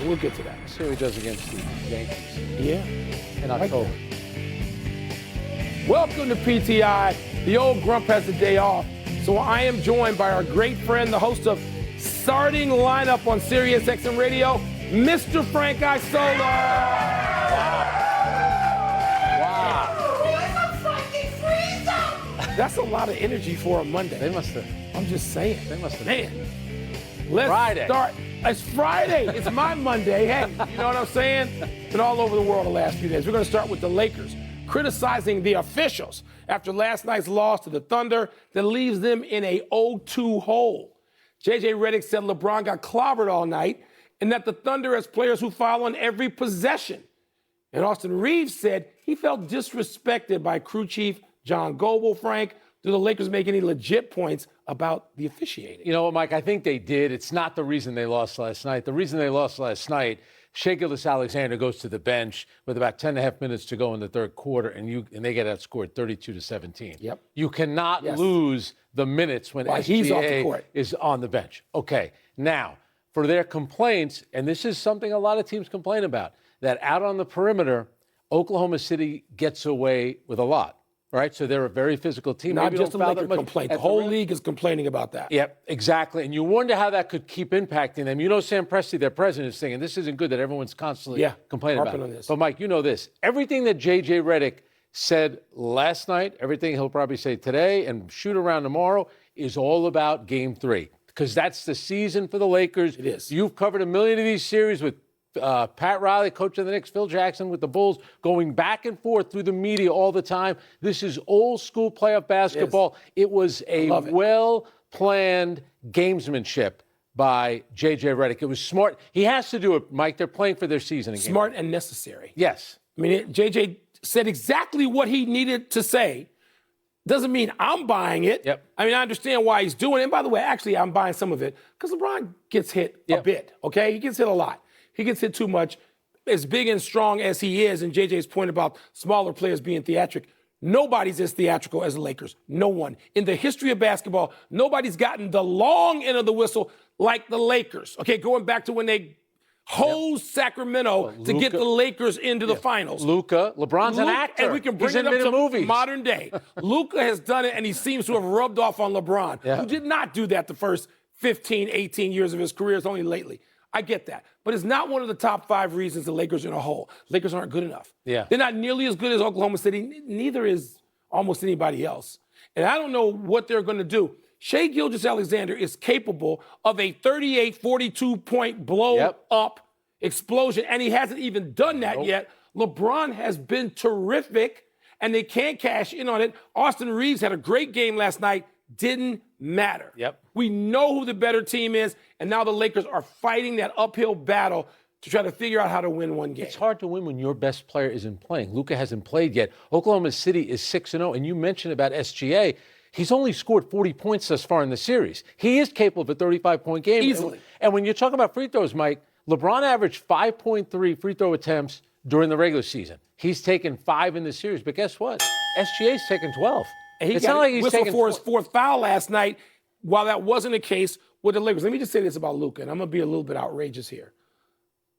We'll get to that. See what he does against the Yankees. Yeah. In October. Welcome to PTI. The old grump has the day off. So I am joined by our great friend, the host of Starting Lineup on Sirius XM Radio, Mr. Frank Isola. That's a lot of energy for a Monday. They must have. I'm just saying. They must have. Man, let's Friday. start. It's Friday. It's my Monday. Hey, you know what I'm saying? Been all over the world the last few days. We're going to start with the Lakers, criticizing the officials after last night's loss to the Thunder that leaves them in a 0-2 hole. J.J. Redick said LeBron got clobbered all night and that the Thunder has players who foul on every possession. And Austin Reeves said he felt disrespected by crew chief John Goble. Frank, do the Lakers make any legit points about the officiating? You know what, Mike? I think they did. It's not the reason they lost last night. The reason they lost last night, Shai Gilgeous-Alexander goes to the bench with about 10 and a half minutes to go in the third quarter, and they get outscored 32-17. Yep. You cannot lose the minutes when he's off the SGA court. is on the bench. Okay, now, for their complaints, and this is something a lot of teams complain about, that out on the perimeter, Oklahoma City gets away with a lot. Right, so they're a very physical team. Not Maybe just a Laker complaint. The whole league is complaining about that. Yep, exactly. And you wonder how that could keep impacting them. You know, Sam Presti, their president, is saying, and this isn't good that everyone's constantly complaining about it. But, Mike, you know this. Everything that J.J. Redick said last night, everything he'll probably say today and shoot around tomorrow is all about Game 3. Because that's the season for the Lakers. It is. You've covered a million of these series with Pat Riley, coach of the Knicks, Phil Jackson with the Bulls, going back and forth through the media all the time. This is old school playoff basketball. It was a well-planned gamesmanship by J.J. Redick. It was smart. He has to do it, Mike. They're playing for their season again. Smart and necessary. Yes. I mean, J.J. said exactly what he needed to say. Doesn't mean I'm buying it. Yep. I mean, I understand why he's doing it. And by the way, actually, I'm buying some of it because LeBron gets hit a bit, okay? He gets hit a lot. He gets hit too much. As big and strong as he is, and JJ's point about smaller players being theatric, nobody's as theatrical as the Lakers. No one. In the history of basketball, nobody's gotten the long end of the whistle like the Lakers. Okay, going back to when they hosed Sacramento to get the Lakers into the finals. LeBron's an actor. And we can bring it up to movies. Modern day. Luka has done it, and he seems to have rubbed off on LeBron, who did not do that the first 15, 18 years of his career. It's only lately. I get that. But it's not one of the top 5 reasons the Lakers are in a hole. Lakers aren't good enough. Yeah. They're not nearly as good as Oklahoma City. Neither is almost anybody else. And I don't know what they're going to do. Shai Gilgeous-Alexander is capable of a 38, 42-point blow-up explosion, and he hasn't even done that yet. LeBron has been terrific, and they can't cash in on it. Austin Reeves had a great game last night. Didn't matter. We know who the better team is, and now the Lakers are fighting that uphill battle to try to figure out how to win one game. It's hard to win when your best player isn't playing. Luka hasn't played yet. Oklahoma City is 6-0, and you mentioned about SGA. He's only scored 40 points thus far in the series. He is capable of a 35-point game. Easily. And when you talk about free throws, Mike, LeBron averaged 5.3 free throw attempts during the regular season. He's taken 5 in the series, but guess what? SGA's taken 12. And it's not like he's whistle taking for his 4th foul last night, while that wasn't the case with the Lakers. Let me just say this about Luka, and I'm going to be a little bit outrageous here.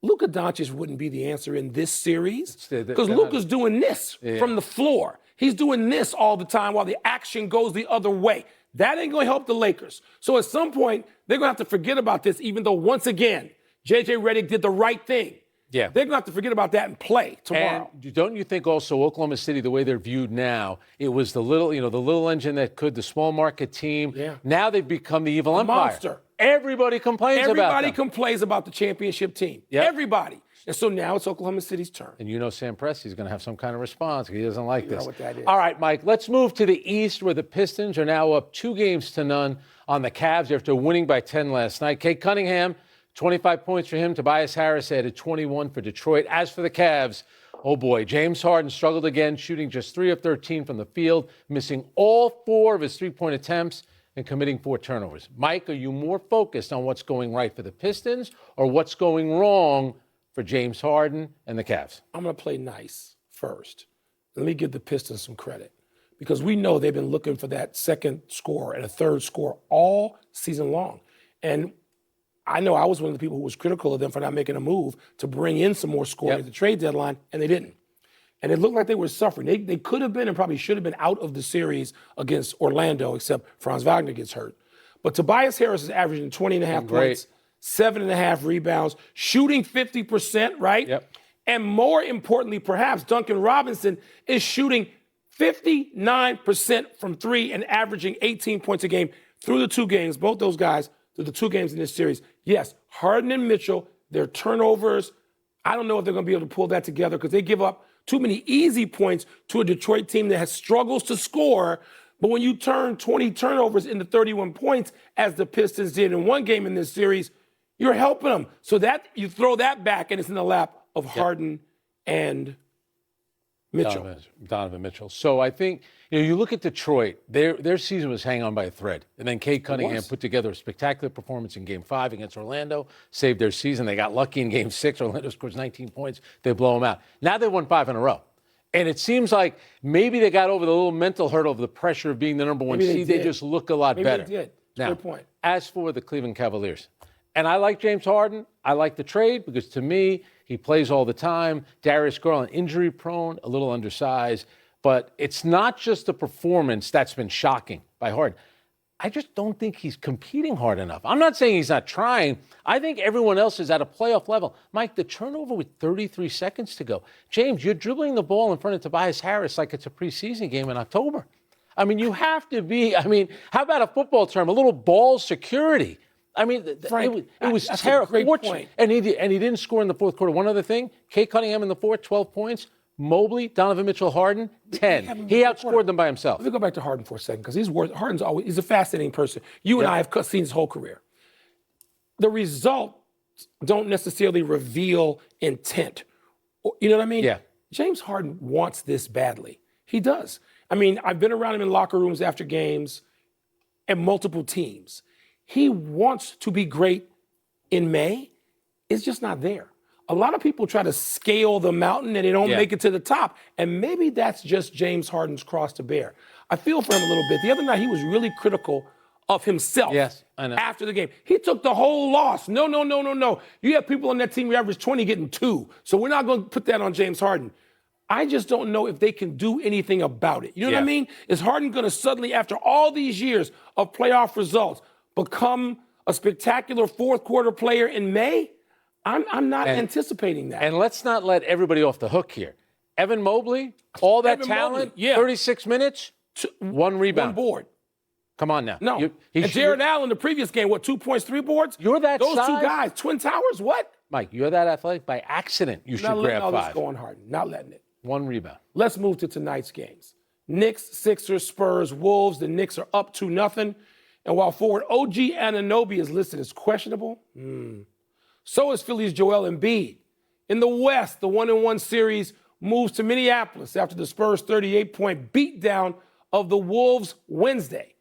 Luka Doncic wouldn't be the answer in this series because Luka's doing this from the floor. He's doing this all the time while the action goes the other way. That ain't going to help the Lakers. So at some point, they're going to have to forget about this, even though, once again, J.J. Redick did the right thing. Yeah. They're going to have to forget about that and play tomorrow. And don't you think also Oklahoma City, the way they're viewed now, it was the little engine that could, the small market team. Yeah. Now they've become the evil empire. Monster. Everybody complains about them. Everybody complains about the championship team. Yep. Everybody. And so now it's Oklahoma City's turn. And you know Sam Presti's going to have some kind of response. He doesn't like this. You know what that is. All right, Mike, let's move to the East where the Pistons are now up 2-0 on the Cavs after winning by 10 last night. Kate Cunningham, 25 points for him. Tobias Harris added 21 for Detroit. As for the Cavs, oh boy, James Harden struggled again, shooting just 3 of 13 from the field, missing all 4 of his 3-point attempts and committing 4 turnovers. Mike, are you more focused on what's going right for the Pistons or what's going wrong for James Harden and the Cavs? I'm going to play nice first. Let me give the Pistons some credit because we know they've been looking for that second score and a third score all season long. And I know I was one of the people who was critical of them for not making a move to bring in some more scoring at the trade deadline, and they didn't. And it looked like they were suffering. They could have been and probably should have been out of the series against Orlando, except Franz Wagner gets hurt. But Tobias Harris is averaging 20.5 points, 7.5 rebounds, shooting 50%, right? Yep. And more importantly, perhaps, Duncan Robinson is shooting 59% from three and averaging 18 points a game through the two games, both those guys, through the two games in this series. Yes, Harden and Mitchell, their turnovers, I don't know if they're going to be able to pull that together because they give up too many easy points to a Detroit team that has struggles to score. But when you turn 20 turnovers into 31 points, as the Pistons did in one game in this series, you're helping them. So that you throw that back and it's in the lap of Harden and Mitchell. Donovan Mitchell. So I think, you look at Detroit, their season was hanging on by a thread. And then Cade Cunningham put together a spectacular performance in Game 5 against Orlando, saved their season. They got lucky in Game 6. Orlando scores 19 points. They blow them out. Now they won 5 in a row. And it seems like maybe they got over the little mental hurdle of the pressure of being the number one seed. They just look a lot better. They did. Now, good point. As for the Cleveland Cavaliers, and I like James Harden. I like the trade because to me, he plays all the time. Darius Garland, injury prone, a little undersized. But it's not just the performance that's been shocking by Harden. I just don't think he's competing hard enough. I'm not saying he's not trying. I think everyone else is at a playoff level. Mike, the turnover with 33 seconds to go. James, you're dribbling the ball in front of Tobias Harris like it's a preseason game in October. I mean, you have to be, how about a football term, a little ball security? I mean, Frank, it was terrible. Great point. And he didn't score in the fourth quarter. One other thing, Cade Cunningham in the fourth, 12 points. Mobley, Donovan Mitchell, Harden, 10. He outscored them by himself. Let me go back to Harden for a second because Harden's he's a fascinating person. You and I have seen his whole career. The results don't necessarily reveal intent. You know what I mean? Yeah. James Harden wants this badly. He does. I've been around him in locker rooms after games and multiple teams. He wants to be great in May. It's just not there. A lot of people try to scale the mountain and they don't make it to the top. And maybe that's just James Harden's cross to bear. I feel for him a little bit. The other night, he was really critical of himself after the game. He took the whole loss. No. You have people on that team who average 20 getting 2. So we're not going to put that on James Harden. I just don't know if they can do anything about it. You know what I mean? Is Harden going to suddenly, after all these years of playoff results, become a spectacular fourth quarter player in May? I'm not anticipating that. And let's not let everybody off the hook here. Evan Mobley, all that talent, 36 minutes, 1 rebound. 1 board. Come on now. No. And Jared Allen, the previous game, 2 points, 3 boards? You're that Those size? 2 guys, Twin Towers, what? Mike, you're that athletic. By accident, you should grab 5. Let's go on Harden. Not letting it. 1 rebound. Let's move to tonight's games. Knicks, Sixers, Spurs, Wolves. The Knicks are up 2-0. And while forward OG Anunoby is listed as questionable, so is Philly's Joel Embiid. In the West, the 1-1 series moves to Minneapolis after the Spurs' 38-point beatdown of the Wolves Wednesday.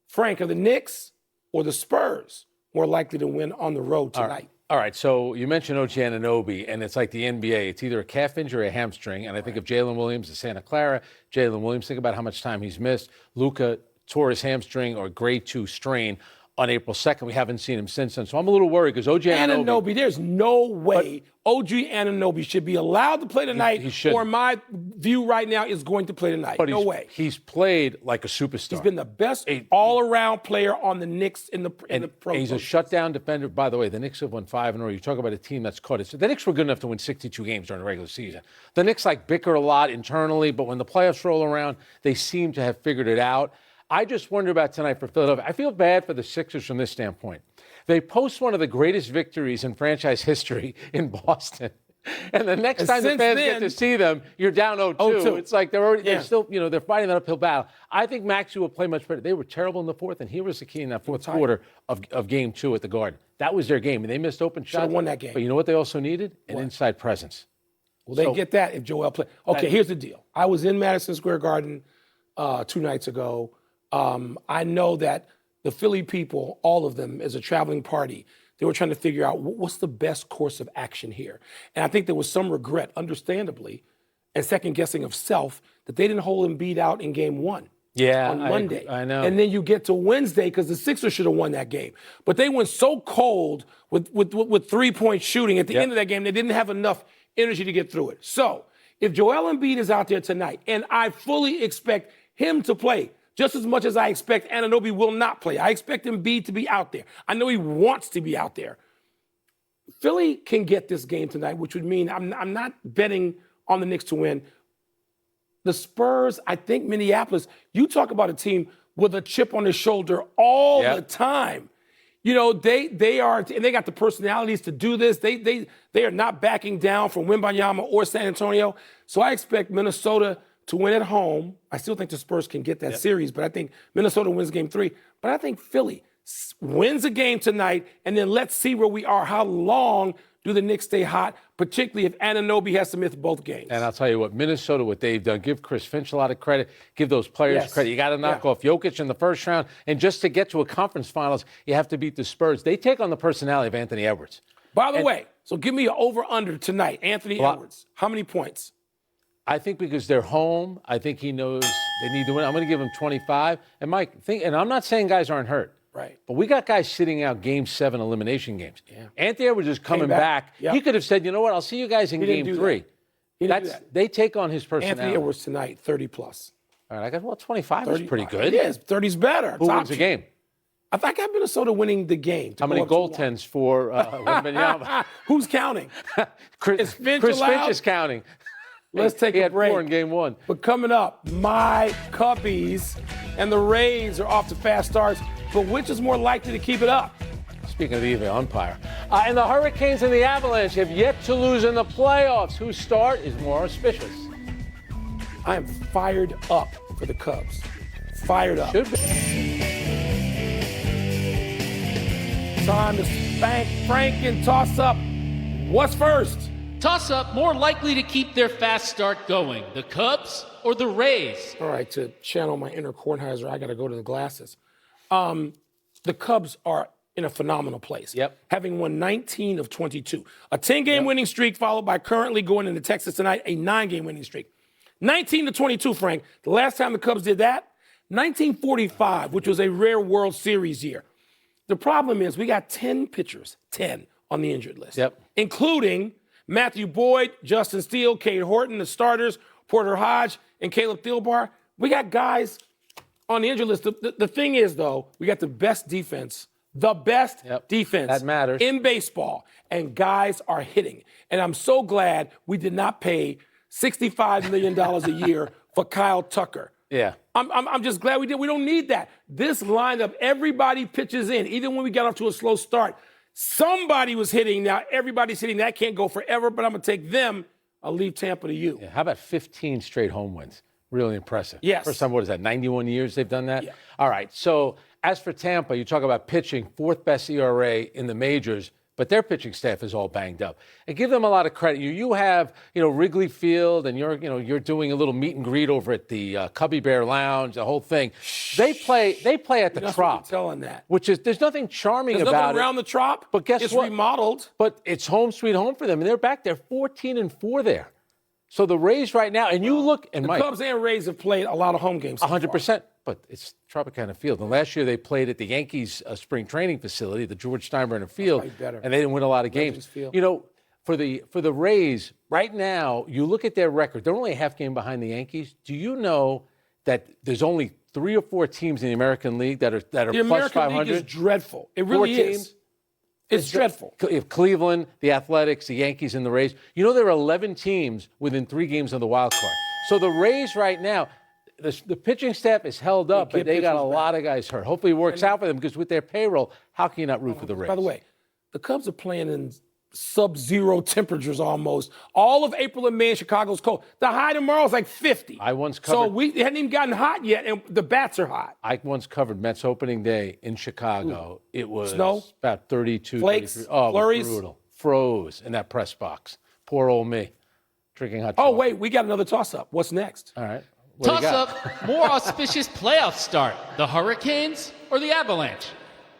Frank, are the Knicks or the Spurs more likely to win on the road tonight? All right, so you mentioned OG Anunoby, and it's like the NBA. It's either a calf injury or a hamstring. And I think of Jalen Williams at Santa Clara. Jalen Williams, think about how much time he's missed. Luka tore his hamstring or grade 2 strain on April 2nd. We haven't seen him since then. So I'm a little worried because OG Anunoby, there's no way OG Anunoby should be allowed to play tonight, or my view right now is going to play tonight. But no way. He's played like a superstar. He's been the best all-around player on the Knicks in the pro. He's a shutdown defender. By the way, the Knicks have won 5 in a row. You talk about a team that's caught it. So the Knicks were good enough to win 62 games during the regular season. The Knicks bicker a lot internally, but when the playoffs roll around, they seem to have figured it out. I just wonder about tonight for Philadelphia. I feel bad for the Sixers from this standpoint. They post one of the greatest victories in franchise history in Boston. And the next time the fans get to see them, you're down 0-2. It's like they're still, they're fighting that uphill battle. I think Maxey will play much better. They were terrible in the fourth, and he was the key in that fourth quarter of Game 2 at the Garden. That was their game, and they missed open shots. Should have won that game. But you know what they also needed? An inside presence. Well, they get that if Joel played. Okay, here's the deal. I was in Madison Square Garden 2 nights ago. I know that the Philly people, all of them, as a traveling party, they were trying to figure out what's the best course of action here. And I think there was some regret, understandably, and second guessing of self that they didn't hold Embiid out in Game 1. on Monday. I know. And then you get to Wednesday because the Sixers should have won that game. But they went so cold with three-point shooting at the end of that game, they didn't have enough energy to get through it. So if Joel Embiid is out there tonight, and I fully expect him to play just as much as I expect Anunoby will not play. I expect Embiid to be out there. I know he wants to be out there. Philly can get this game tonight, which would mean I'm not betting on the Knicks to win. The Spurs, I think Minneapolis, you talk about a team with a chip on their shoulder all the time. You know, they are, and they got the personalities to do this. They are not backing down from Wembanyama or San Antonio. So I expect Minnesota to win at home. I still think the Spurs can get that series, but I think Minnesota wins game 3. But I think Philly wins a game tonight, and then let's see where we are. How long do the Knicks stay hot, particularly if Anunoby has to miss both games? And I'll tell you what, Minnesota, what they've done, give Chris Finch a lot of credit, give those players credit. You got to knock off Jokic in the first round, and just to get to a conference finals, you have to beat the Spurs. They take on the personality of Anthony Edwards. By the way, so give me an over-under tonight, Anthony Edwards. How many points? I think because they're home, I think he knows they need to win. I'm going to give him 25. And Mike, and I'm not saying guys aren't hurt. Right. But we got guys sitting out Game 7 elimination games. Yeah. Anthony Edwards is coming back. Yep. He could have said, you know what, I'll see you guys in Game 3. He didn't do that. They take on his personality. Anthony Edwards tonight, 30+. All right, I got, well, 25 is pretty good. It is. 30's better. Who wins the game? I think I got Minnesota winning the game. How many goaltends for Wembanyama? Who's counting? Chris Finch is counting. Let's take a break. He had 4 in Game 1. But coming up, my Cubbies and the Rays are off to fast starts. But which is more likely to keep it up? Speaking of the evil umpire. And the Hurricanes and the Avalanche have yet to lose in the playoffs. Whose start is more auspicious? I am fired up for the Cubs. Fired up. Should be. Time to spank Frank and toss up. What's first? Toss up more likely to keep their fast start going, the Cubs or the Rays? All right, to channel my inner Kornheiser, I got to go to the glasses. The Cubs are in a phenomenal place. Having won 19 of 22. A 10-game winning streak followed by currently going into Texas tonight, a 9-game winning streak. 19 to 22, Frank. The last time the Cubs did that, 1945, which was a rare World Series year. The problem is we got 10 pitchers, 10 on the injured list, including Matthew Boyd, Justin Steele, Cade Horton, the starters, Porter Hodge, and Caleb Thielbar. We got guys on the injury list. The thing is, though, we got the best defense defense that matters in baseball, and guys are hitting. And I'm so glad we did not pay $65 million a year for Kyle Tucker. I'm just glad we did. We don't need that. This lineup, everybody pitches in. Even when we got off to a slow start, somebody was hitting. Now everybody's hitting. That can't go forever, but I'm going to take them. I'll leave Tampa to you. How about 15 straight home wins? Really impressive. Yes. First time, what is that, 91 years they've done that? Yeah. All right, so as for Tampa, you talk about pitching, 4th best ERA in the majors, but their pitching staff is all banged up. And give them a lot of credit. You have, Wrigley Field, and you're doing a little meet and greet over at the Cubby Bear Lounge, the whole thing. They play at the Trop. Telling that. Which is, there's nothing charming about it. There's nothing around the Trop. But guess what? It's remodeled. But it's home sweet home for them, and they're back there 14-4 there. So the Rays right now, and you look, and Mike, the Cubs and Rays have played a lot of home games. 100%, but it's Tropicana Field. And last year they played at the Yankees spring training facility, the George Steinbrenner Field, and they didn't win a lot of games. For the Rays right now, you look at their record; they're only a half game behind the Yankees. Do you know that there's only 3 or 4 teams in the American League that are the plus American 500? League is dreadful. It really is. It's dreadful. If Cleveland, the Athletics, the Yankees, and the Rays, there are 11 teams within 3 games of the wild card. So the Rays right now, the pitching staff is held up, but they got a lot of guys hurt. Hopefully it works out for them, because with their payroll, how can you not root for the Rays? By the way, the Cubs are playing in sub-zero temperatures almost. All of April and May in Chicago is cold. The high tomorrow is like 50. I once covered. So we hadn't even gotten hot yet, and the bats are hot. I once covered Mets opening day in Chicago. It was snow, about 32, flakes, 33. Oh, flurries. Brutal. Froze in that press box. Poor old me, drinking hot. Oh wait, we got another toss-up. What's next? All right. Toss up more auspicious playoff start, the Hurricanes or the Avalanche?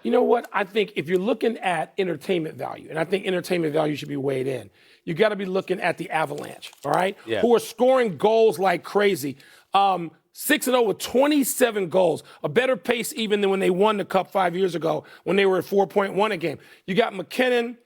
You know what? I think if you're looking at entertainment value, and I think entertainment value should be weighed in, you got to be looking at the Avalanche, all right? Yeah. Who are scoring goals like crazy. 6-0 with 27 goals, a better pace even than when they won the Cup 5 years ago when they were at 4.1 a game. You got McKinnon,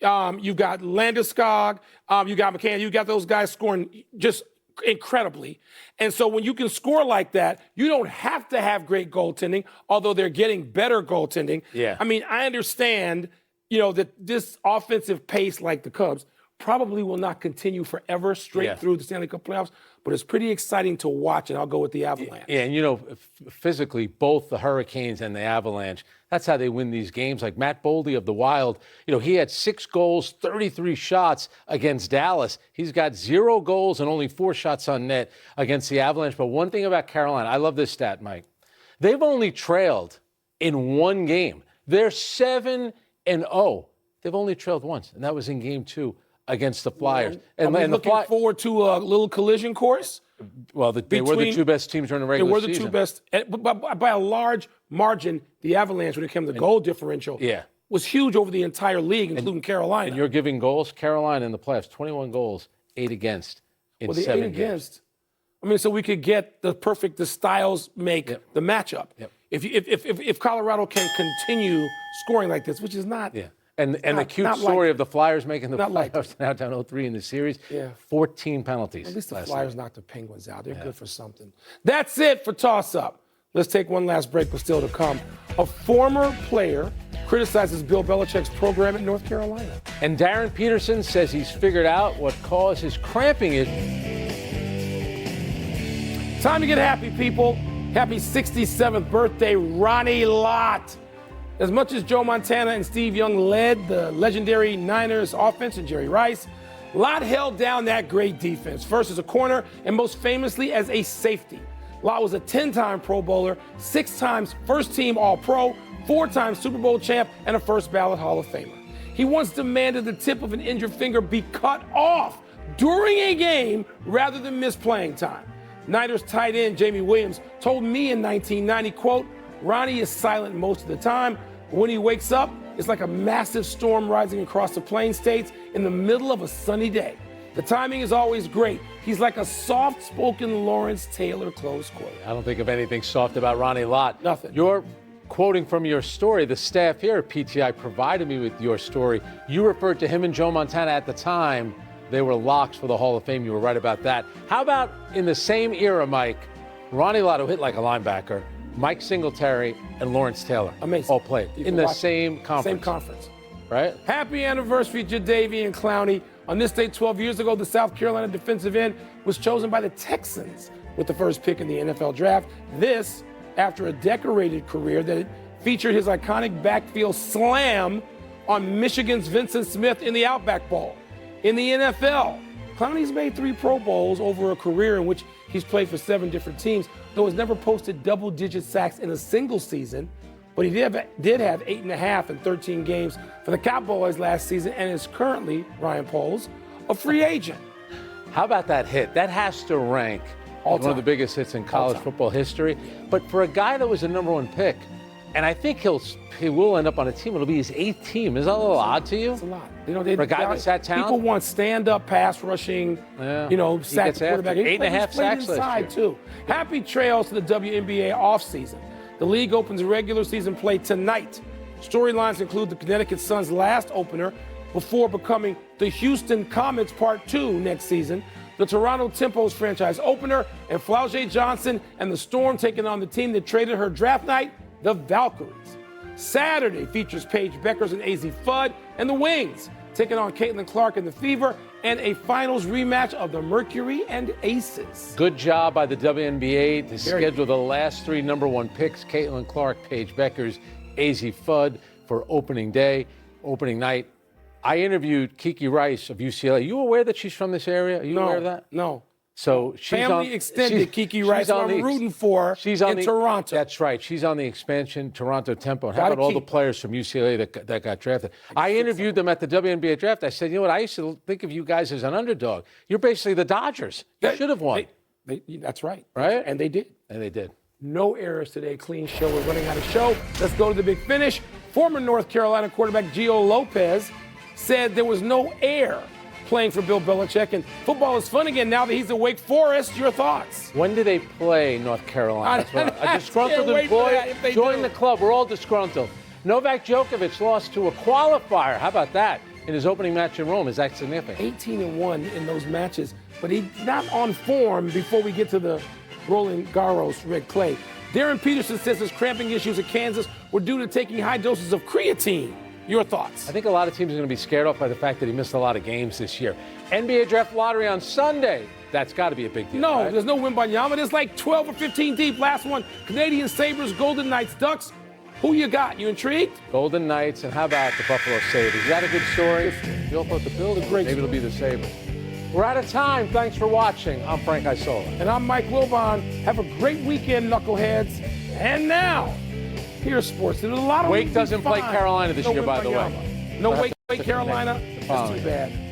you've got Landeskog, you got McCann, you got those guys scoring just incredibly. And so when you can score like that, you don't have to have great goaltending, although they're getting better goaltending. Yeah. I mean, I understand, that this offensive pace like the Cubs probably will not continue forever straight through the Stanley Cup playoffs, but it's pretty exciting to watch, and I'll go with the Avalanche. Yeah, and physically, both the Hurricanes and the Avalanche, that's how they win these games. Like Matt Boldy of the Wild, he had 6 goals, 33 shots against Dallas. He's got 0 goals and only 4 shots on net against the Avalanche. But one thing about Carolina, I love this stat, Mike. They've only trailed in 1 game. They're 7-0. They've only trailed once, and that was in Game 2 against the Flyers. And looking forward to a little collision course. Well, they were the 2 best teams during the regular season. They were the 2 best. By a large margin, the Avalanche, when it came to goal differential, was huge over the entire league, including Carolina. And you're giving goals? Carolina in the playoffs, 21 goals, 8 against in 7 games. Against. I mean, so we could get the styles make the matchup. Yep. If Colorado can continue scoring like this, which is not... Yeah. And the cute story of the Flyers making the playoffs now down 0-3 in the series. 14 penalties. At least the Flyers knocked the Penguins out. They're good for something. That's it for Toss Up. Let's take one last break, but still to come. A former player criticizes Bill Belichick's program at North Carolina. And Darren Peterson says he's figured out what caused his cramping it. Time to get happy, people. Happy 67th birthday, Ronnie Lott. As much as Joe Montana and Steve Young led the legendary Niners offense and Jerry Rice, Lott held down that great defense, first as a corner and most famously as a safety. Lott was a 10-time Pro Bowler, 6 times first-team All-Pro, 4-time Super Bowl champ, and a first-ballot Hall of Famer. He once demanded the tip of an injured finger be cut off during a game rather than miss playing time. Niners tight end Jamie Williams told me in 1990, quote, "Ronnie is silent most of the time. When he wakes up, it's like a massive storm rising across the Plain States in the middle of a sunny day. The timing is always great. He's like a soft-spoken Lawrence Taylor," close quote. I don't think of anything soft about Ronnie Lott. Nothing. You're quoting from your story. The staff here at PTI provided me with your story. You referred to him and Joe Montana at the time. They were locks for the Hall of Fame. You were right about that. How about in the same era, Mike, Ronnie Lott, who hit like a linebacker, Mike Singletary, and Lawrence Taylor. Amazing. All played in the same conference. Same conference. Right? Happy anniversary, Jadeveon Clowney. On this day 12 years ago, the South Carolina defensive end was chosen by the Texans with the first pick in the NFL draft. This, after a decorated career that featured his iconic backfield slam on Michigan's Vincent Smith in the Outback Bowl. In the NFL, Clowney's made 3 Pro Bowls over a career in which he's played for 7 different teams, though has never posted double-digit sacks in a single season. But he did have 8.5 in 13 games for the Cowboys last season and is currently, Ryan Poles, a free agent. How about that hit? That has to rank as one of the biggest hits in college football history. But for a guy that was the number 1 pick, and I think he will end up on a team. It'll be his 8th team. Is that a little odd to you? It's a lot. For a guy with that talent? People want stand-up pass rushing, sack the quarterback. 8.5 sacks last year. Too. Happy trails to the WNBA offseason. The league opens regular season play tonight. Storylines include the Connecticut Sun's last opener before becoming the Houston Comets Part 2 next season, the Toronto Tempos franchise opener, and Flau'jae Johnson and the Storm taking on the team that traded her draft night, the Valkyries. Saturday features Paige Beckers and AZ Fudd and the Wings taking on Caitlin Clark and the Fever, and a finals rematch of the Mercury and Aces. Good job by the WNBA to schedule the last 3 number 1 picks, Caitlin Clark, Paige Beckers, AZ Fudd, for opening night. I interviewed Kiki Rice of UCLA. Are you aware that she's from this area? Are you aware of that? No. So she's Family extended Kiki Rice, who I'm rooting for in Toronto. That's right. She's on the expansion Toronto Tempo. And how about all the players from UCLA that got drafted? I interviewed them at the WNBA draft. I said, you know what? I used to think of you guys as an underdog. You're basically the Dodgers. You should have won. That's right. Right? And they did. And they did. No errors today. Clean show. We're running out of show. Let's go to the big finish. Former North Carolina quarterback Gio Lopez said there was no air playing for Bill Belichick. And football is fun again now that he's at Wake Forest. Your thoughts? When do they play North Carolina? A disgruntled can't wait for that employee? if they Join do. the club. We're all disgruntled. Novak Djokovic lost to a qualifier. How about that? In his opening match in Rome. Is that significant? 18-1 in those matches, but he's not on form before we get to the Roland Garros red clay. Darren Peterson says his cramping issues at Kansas were due to taking high doses of creatine. Your thoughts? I think a lot of teams are going to be scared off by the fact that he missed a lot of games this year. NBA draft lottery on Sunday. That's got to be a big deal. No, right? there's no Wembanyama. There's like 12 or 15 deep. Last one, Canadian Sabres, Golden Knights, Ducks. Who you got? You intrigued? Golden Knights, and how about the Buffalo Sabres? Is that a good story? You all thought the Bills, maybe it'll be the Sabres. We're out of time. Thanks for watching. I'm Frank Isola. And I'm Mike Wilbon. Have a great weekend, knuckleheads. And now, here's sports. There's a lot of Wake doesn't play Carolina this year, by the way. No Wake Carolina. That's too bad.